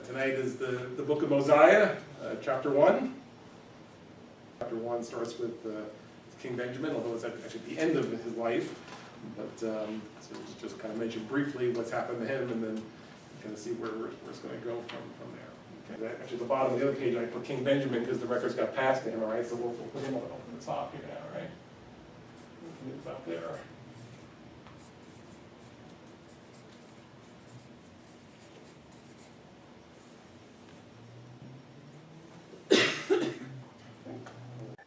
Tonight is the book of Mosiah, chapter 1. Chapter 1 starts with King Benjamin, although it's actually the end of his life. But so just kind of mention briefly what's happened to him, and then kind of see where it's going to go from there. Okay. Actually, at the bottom of the other page, I put King Benjamin because the records got passed to him, all right? So we'll put him on the top here now, all right? It's up there.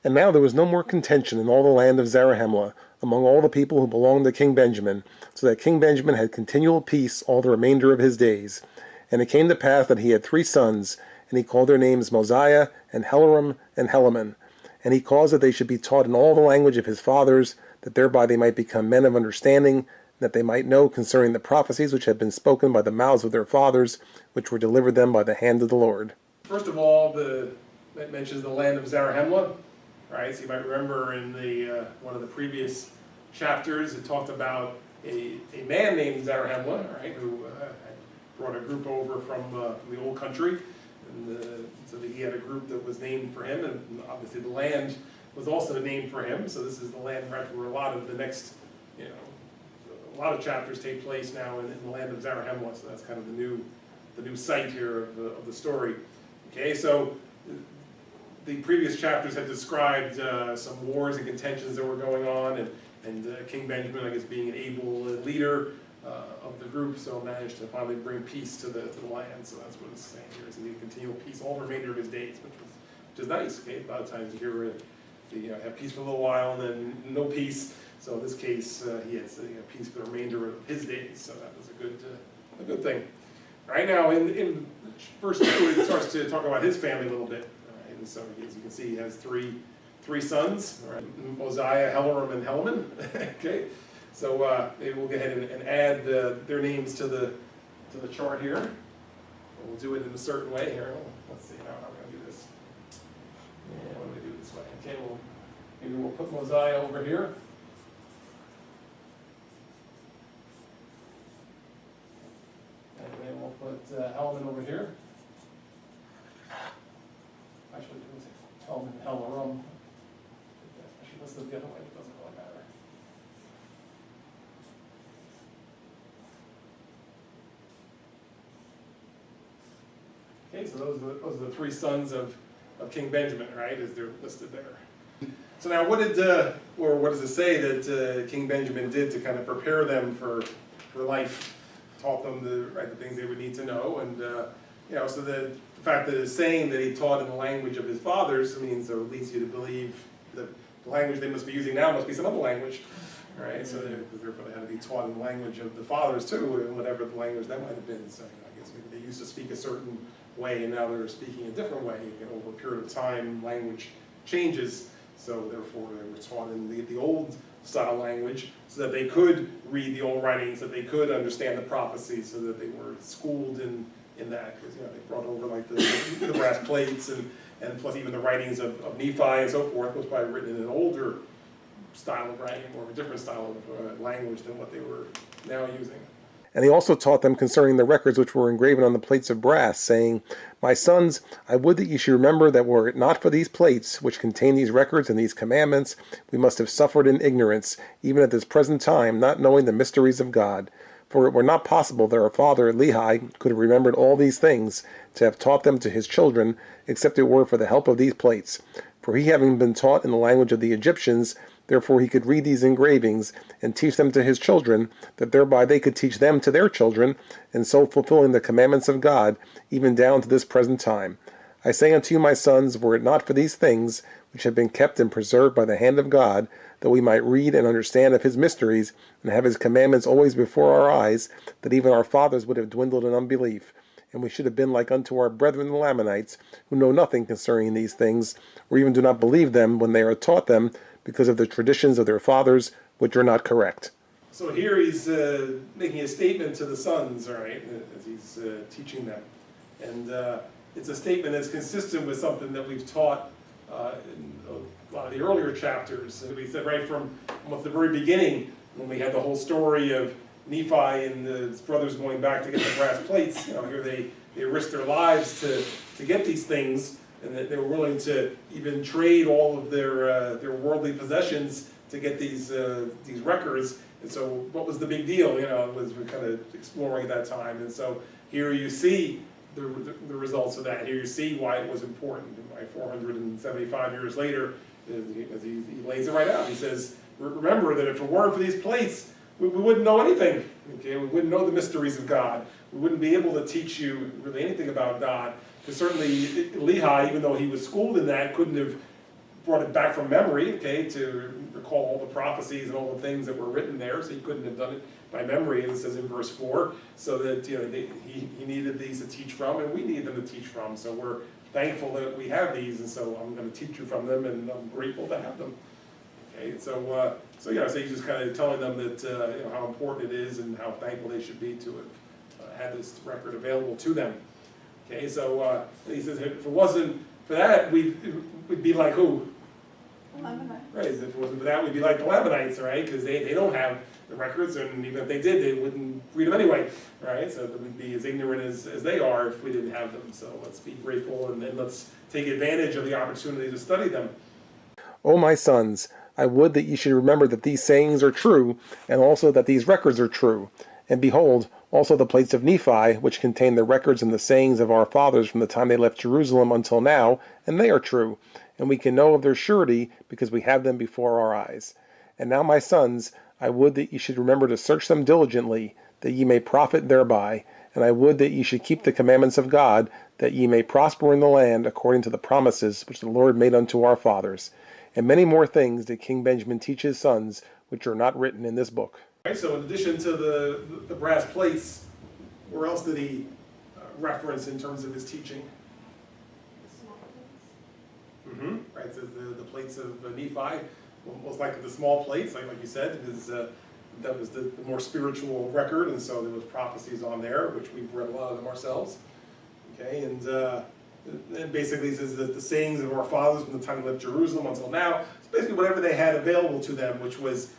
And now there was no more contention in all the land of Zarahemla, among all the people who belonged to King Benjamin, so that King Benjamin had continual peace all the remainder of his days. And it came to pass that he had 3 sons, and he called their names Mosiah, and Helaram, and Helaman. And he caused that they should be taught in all the language of his fathers, that thereby they might become men of understanding, and that they might know concerning the prophecies which had been spoken by the mouths of their fathers, which were delivered them by the hand of the Lord. First of all, it mentions the land of Zarahemla. Right, so you might remember in the one of the previous chapters, it talked about a man named Zarahemla, right, who had brought a group over from the old country, and so that he had a group that was named for him, and obviously the land was also named for him. So this is the land, right, where a lot of the next, a lot of chapters take place now in the land of Zarahemla. So that's kind of the new site here of the story. Okay, so the previous chapters had described some wars and contentions that were going on, and King Benjamin, I guess, being an able leader of the group, so managed to finally bring peace to the land. So that's what it's saying here, is that he continual peace all the remainder of his days, which is nice. Okay, a lot of times you hear have peace for a little while and then no peace. So in this case, he had peace for the remainder of his days. So that was a good thing. Right now, in verse 2, it starts to talk about his family a little bit. And so, as you can see, he has three sons, right? Mosiah, Helaram, and Helaman. Okay, so maybe we'll go ahead and add their names to the chart here. We'll do it in a certain way here. Let's see how we're going to do this. Yeah, what do we do this way? Okay, maybe we'll put Mosiah over here. And then we'll put Helaman over here. Actually, it was Helaman and Helaram. Actually, let's do it the other way. It doesn't really matter. Okay, so those are the 3 sons of King Benjamin, right, as they're listed there. So now, what does it say that King Benjamin did to kind of prepare them for life? Taught them the things they would need to know, and so the fact that it's saying that he taught in the language of his fathers means, or leads you to believe that the language they must be using now must be some other language, right? So therefore they had to be taught in the language of the fathers too, and whatever the language that might have been. So I guess maybe they used to speak a certain way, and now they're speaking a different way. Over a period of time, language changes, so therefore they were taught in the old style language, so that they could read the old writings, that they could understand the prophecies, so that they were schooled in that, because they brought over like the brass plates and plus even the writings of Nephi and so forth was probably written in an older style of writing, or a different style of language than what they were now using. And he also taught them concerning the records which were engraven on the plates of brass, saying, My sons, I would that ye should remember that were it not for these plates, which contain these records and these commandments, we must have suffered in ignorance, even at this present time, not knowing the mysteries of God. For it were not possible that our father Lehi could have remembered all these things, to have taught them to his children, except it were for the help of these plates. For he having been taught in the language of the Egyptians, therefore he could read these engravings, and teach them to his children, that thereby they could teach them to their children, and so fulfilling the commandments of God, even down to this present time. I say unto you, my sons, were it not for these things, which have been kept and preserved by the hand of God, that we might read and understand of his mysteries, and have his commandments always before our eyes, that even our fathers would have dwindled in unbelief, and we should have been like unto our brethren the Lamanites, who know nothing concerning these things, or even do not believe them when they are taught them, because of the traditions of their fathers, which are not correct. So here he's making a statement to the sons, right, as he's teaching them. And it's a statement that's consistent with something that we've taught in a lot of the earlier chapters. We said right from almost the very beginning, when we had the whole story of Nephi and his brothers going back to get the brass plates, here they risked their lives to get these things, and that they were willing to even trade all of their worldly possessions to get these records. And so what was the big deal? It was we're kind of exploring at that time. And so here you see the results of that. Here you see why it was important. And why 475 years later, as he lays it right out. He says, remember that if it weren't for these plates, we wouldn't know anything. Okay, we wouldn't know the mysteries of God. We wouldn't be able to teach you really anything about God. Because certainly Lehi, even though he was schooled in that, couldn't have brought it back from memory, okay, to recall all the prophecies and all the things that were written there. So he couldn't have done it by memory, as it says in verse 4. So that he needed these to teach from, and we need them to teach from. So we're thankful that we have these, and so I'm going to teach you from them, and I'm grateful to have them. Okay, so so he's just kind of telling them that how important it is and how thankful they should be to have had this record available to them. Okay, so he says if it wasn't for that, we'd be like who? Lamanites. Right, if it wasn't for that, we'd be like the Lamanites, right? Because they don't have the records, and even if they did, they wouldn't read them anyway, right? So that we'd be as ignorant as they are if we didn't have them. So let's be grateful, and then let's take advantage of the opportunity to study them. O my sons, I would that ye should remember that these sayings are true, and also that these records are true. And behold, also the plates of Nephi, which contain the records and the sayings of our fathers from the time they left Jerusalem until now, and they are true. And we can know of their surety, because we have them before our eyes. And now, my sons, I would that ye should remember to search them diligently, that ye may profit thereby. And I would that ye should keep the commandments of God, that ye may prosper in the land, according to the promises which the Lord made unto our fathers. And many more things did King Benjamin teach his sons, which are not written in this book. Right, so in addition to the brass plates, where else did he reference in terms of his teaching? Right, it says the plates of Nephi, most likely the small plates, like you said, because that was the more spiritual record, and so there was prophecies on there, which we've read a lot of them ourselves. Okay, and basically it says that the sayings of our fathers from the time they left Jerusalem until now, it's basically whatever they had available to them, which was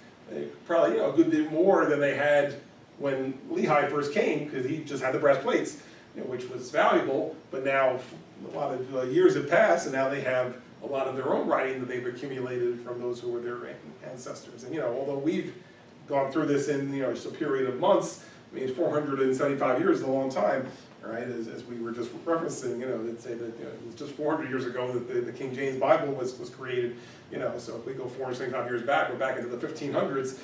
probably a good bit more than they had when Lehi first came, because he just had the brass plates, which was valuable. But now a lot of years have passed, and now they have a lot of their own writing that they've accumulated from those who were their ancestors. And although we've gone through this in just a period of months, 475 years is a long time. Right, as we were just referencing, they'd say that it was just 400 years ago that the King James Bible was created. So if we go 475 years back, we're back into the 1500s.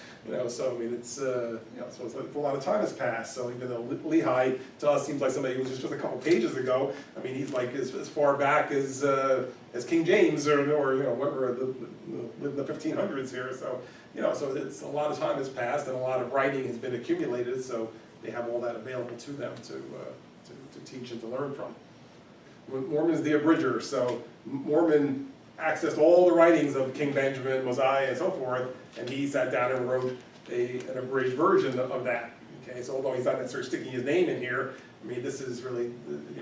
So it's so it's a lot of time has passed. So even though Lehi to us seems like somebody who was just a couple pages ago, he's like as far back as King James or whatever lived in the 1500s here. So so it's a lot of time has passed and a lot of writing has been accumulated. So they have all that available to them to teach and to learn from. Mormon is the abridger, so Mormon accessed all the writings of King Benjamin, Mosiah, and so forth, and he sat down and wrote an abridged version of that. Okay, so although he's not necessarily sticking his name in here, this is really,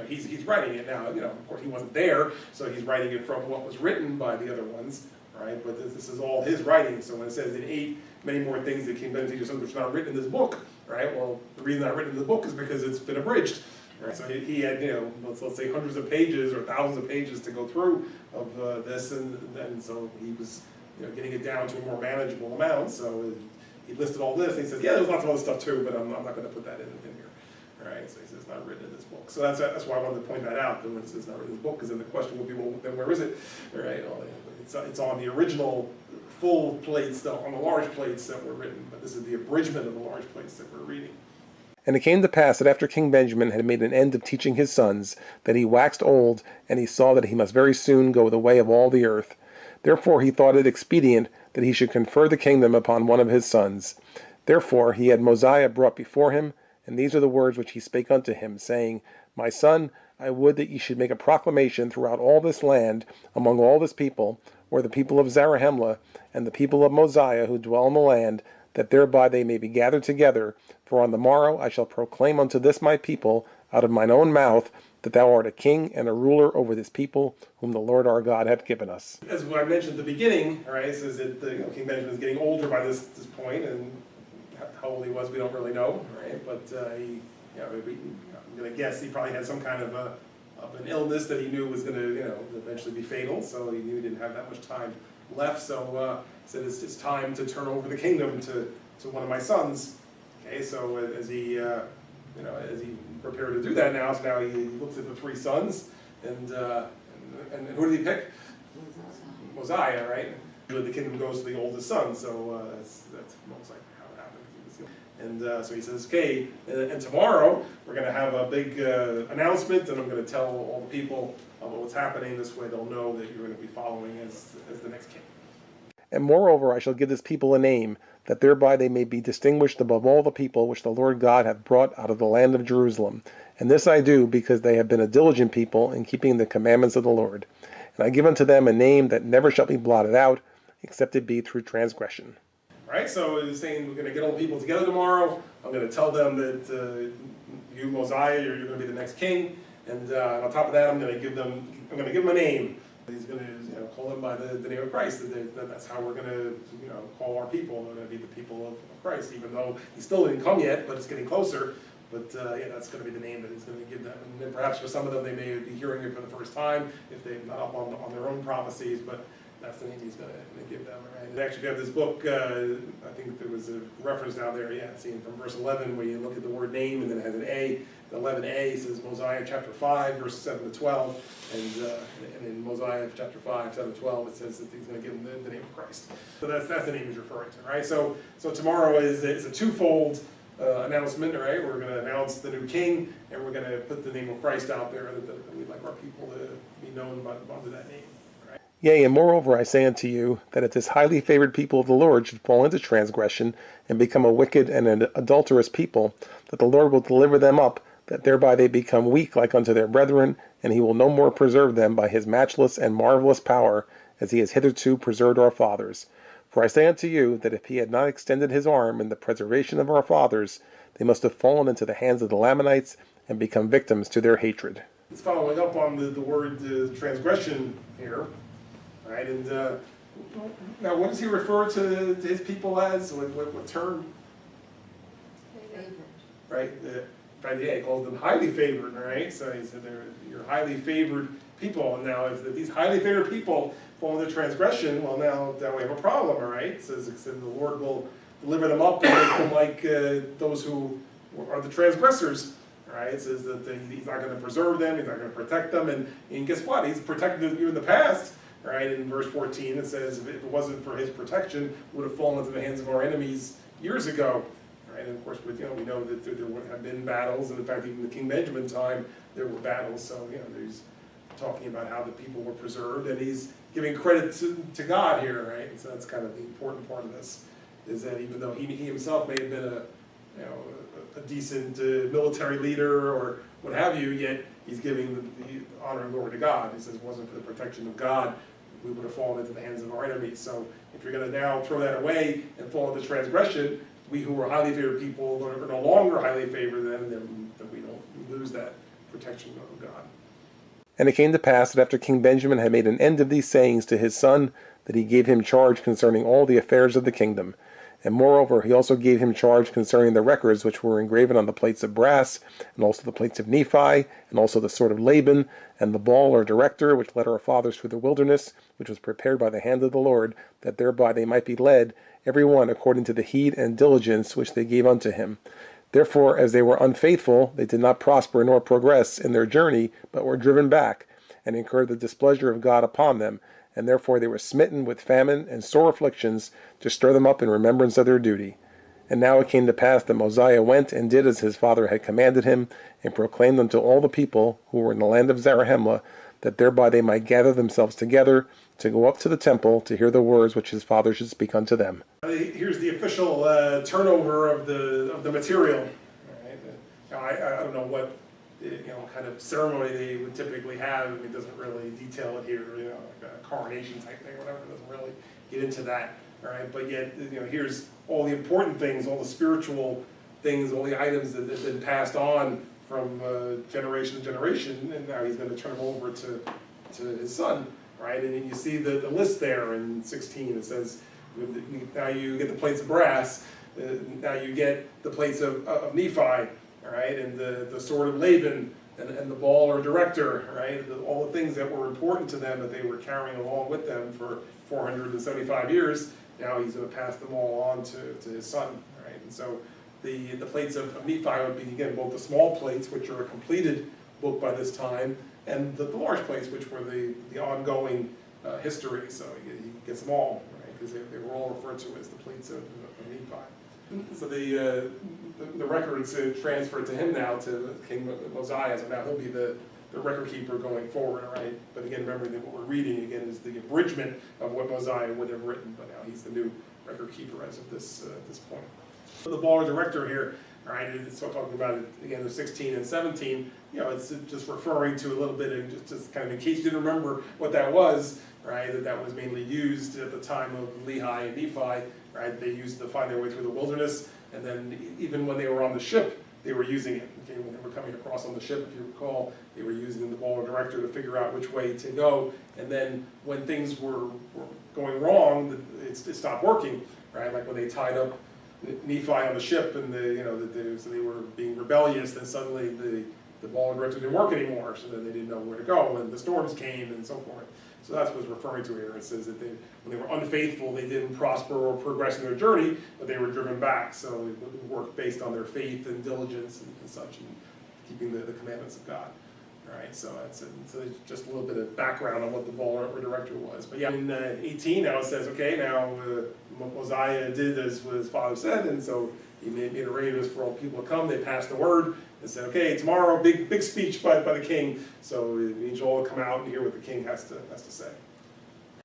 he's writing it now. Of course he wasn't there, so he's writing it from what was written by the other ones, right? But this is all his writing. So when it says in 8, many more things that King Benjamin teaches us which are not written in this book, right? Well, the reason not written in the book is because it's been abridged. Right, so he had, let's say hundreds of pages or thousands of pages to go through of this, and so he was, getting it down to a more manageable amount. So he listed all this, and he says, yeah, there's lots of other stuff too, but I'm not going to put that in here. All right, so he says it's not written in this book. So that's why I wanted to point that out. That when it says not written in this book, because then the question will be, well, then where is it? All right, it's on the original full plates, on the large plates that were written, but this is the abridgment of the large plates that we're reading. And it came to pass that after King Benjamin had made an end of teaching his sons, that he waxed old, and he saw that he must very soon go the way of all the earth. Therefore he thought it expedient that he should confer the kingdom upon one of his sons. Therefore he had Mosiah brought before him, and these are the words which he spake unto him, saying, My son, I would that ye should make a proclamation throughout all this land, among all this people, or the people of Zarahemla, and the people of Mosiah who dwell in the land, that thereby they may be gathered together. For on the morrow I shall proclaim unto this my people, out of mine own mouth, that thou art a king and a ruler over this people, whom the Lord our God hath given us. As I mentioned at the beginning, all right, it says that King Benjamin is getting older by this point, and how old he was we don't really know, right? But he I'm gonna guess he probably had some kind of an illness that he knew was gonna, eventually be fatal, so he knew he didn't have that much time left, so he said it's time to turn over the kingdom to one of my sons. Okay, so as he prepared to do that now, so now he looks at the three sons, and who did he pick? Mosiah, right? Usually the kingdom goes to the oldest son, so that's most likely how it happened. And so he says, okay, and tomorrow we're going to have a big announcement, and I'm going to tell all the people about what's happening. This way they'll know that you're going to be following as the next king. And moreover, I shall give this people a name, that thereby they may be distinguished above all the people which the Lord God hath brought out of the land of Jerusalem. And this I do, because they have been a diligent people in keeping the commandments of the Lord. And I give unto them a name that never shall be blotted out, except it be through transgression. Right, so he's saying we're going to get all the people together tomorrow. I'm going to tell them that you, Mosiah, you're going to be the next king. And on top of that, I'm going to give them a name. He's going to call them by the name of Christ. That's how we're going to call our people. We're going to be the people of Christ, even though he still didn't come yet, but it's getting closer. But that's going to be the name that he's going to give them. And then perhaps for some of them, they may be hearing it for the first time if they're not up on their own prophecies. But that's the name he's going to give them. Right? And actually, we have this book. I think there was a reference down there. Yeah, seeing from verse 11, where you look at the word name and then it has an A. The 11a says Mosiah chapter 5, verses 7 to 12, and in Mosiah chapter 5, 7 to 12, it says that he's going to give them the name of Christ. So that's the name he's referring to, right? So tomorrow is a twofold announcement, right? We're going to announce the new king, and we're going to put the name of Christ out there that we'd like our people to be known under that name. Right? Yea, and moreover I say unto you, that if this highly favored people of the Lord should fall into transgression, and become a wicked and an adulterous people, that the Lord will deliver them up, that thereby they become weak like unto their brethren, and he will no more preserve them by his matchless and marvelous power, as he has hitherto preserved our fathers. For I say unto you, that if he had not extended his arm in the preservation of our fathers, they must have fallen into the hands of the Lamanites, and become victims to their hatred. It's following up on the word transgression here, right? And now what does he refer to his people as? What term? Favorite. Right? He calls them highly favored, right? So he said you're highly favored people. And now if these highly favored people fall into transgression, well now we have a problem, all right? It says the Lord will deliver them up and make them like those who are the transgressors, right? It says that he's not going to preserve them, he's not going to protect them, and guess what? He's protected you in the past, right? In verse 14 it says if it wasn't for his protection, we would have fallen into the hands of our enemies years ago. And of course, we know that there have been battles, and in fact, even in the King Benjamin time, there were battles. So he's talking about how the people were preserved, and he's giving credit to God here, right? And so that's kind of the important part of this, is that even though he himself may have been a decent military leader or what have you, yet he's giving the honor and glory to God. He says, if it wasn't for the protection of God, we would have fallen into the hands of our enemies. So if you're going to now throw that away and fall into transgression, we who are highly favored people are no longer highly favored, then we don't lose that protection of God. And it came to pass that after King Benjamin had made an end of these sayings to his son, that he gave him charge concerning all the affairs of the kingdom. And moreover, he also gave him charge concerning the records which were engraven on the plates of brass, and also the plates of Nephi, and also the sword of Laban, and the ball or director which led our fathers through the wilderness, which was prepared by the hand of the Lord, that thereby they might be led, every one according to the heed and diligence which they gave unto him. Therefore, as they were unfaithful, they did not prosper nor progress in their journey, but were driven back, and incurred the displeasure of God upon them, and therefore they were smitten with famine and sore afflictions, to stir them up in remembrance of their duty. And now it came to pass that Mosiah went and did as his father had commanded him, and proclaimed unto all the people who were in the land of Zarahemla, that thereby they might gather themselves together, to go up to the temple to hear the words which his father should speak unto them. Here's the official turnover of the material. Right? I don't know what kind of ceremony they would typically have. I mean, it doesn't really detail it here. Like a coronation type thing, or whatever. It doesn't really get into that. All right, but yet here's all the important things, all the spiritual things, all the items that have been passed on from generation to generation, and now he's going to turn them over to his son. Right, and then you see the list there in 16. It says, now you get the plates of brass, now you get the plates of Nephi, all right, and the sword of Laban, and the ball or director, right, all the things that were important to them that they were carrying along with them for 475 years, now he's going to pass them all on to his son, right, and so the plates of Nephi would be, again, both the small plates, which are a completed book by this time, and the large plates, which were the ongoing history, so he gets them all, right, because they were all referred to as the plates of Nephi. So the records transferred to him now, to King Mosiah, so now he'll be the record keeper going forward, all right? But again, remember that what we're reading, again, is the abridgment of what Mosiah would have written, but now he's the new record keeper as of this point. So the ball director here, all right, it's talking about it, again, the 16 and 17, you know, it's just referring to a little bit of, just kind of in case you didn't remember what that was, right, that was mainly used at the time of Lehi and Nephi, right, they used to find their way through the wilderness, and then even when they were on the ship, they were using it. Okay, when they were coming across on the ship, if you recall, they were using the ball director to figure out which way to go, and then when things were going wrong, it stopped working, right, like when they tied up Nephi on the ship, and so they were being rebellious, then suddenly the ball director didn't work anymore, so then they didn't know where to go, and the storms came, and so forth. So that's what it's referring to here. It says that when they were unfaithful, they didn't prosper or progress in their journey, but they were driven back. So it worked based on their faith and diligence and such, and keeping the commandments of God. All right, so that's just a little bit of background on what the ball director was. But yeah, in 18 now it says, okay, now Mosiah did as what his father said, and so he made arrangements for all the people to come. They passed the word and said, okay, tomorrow, big speech by the king. So it means you all come out and hear what the king has to say.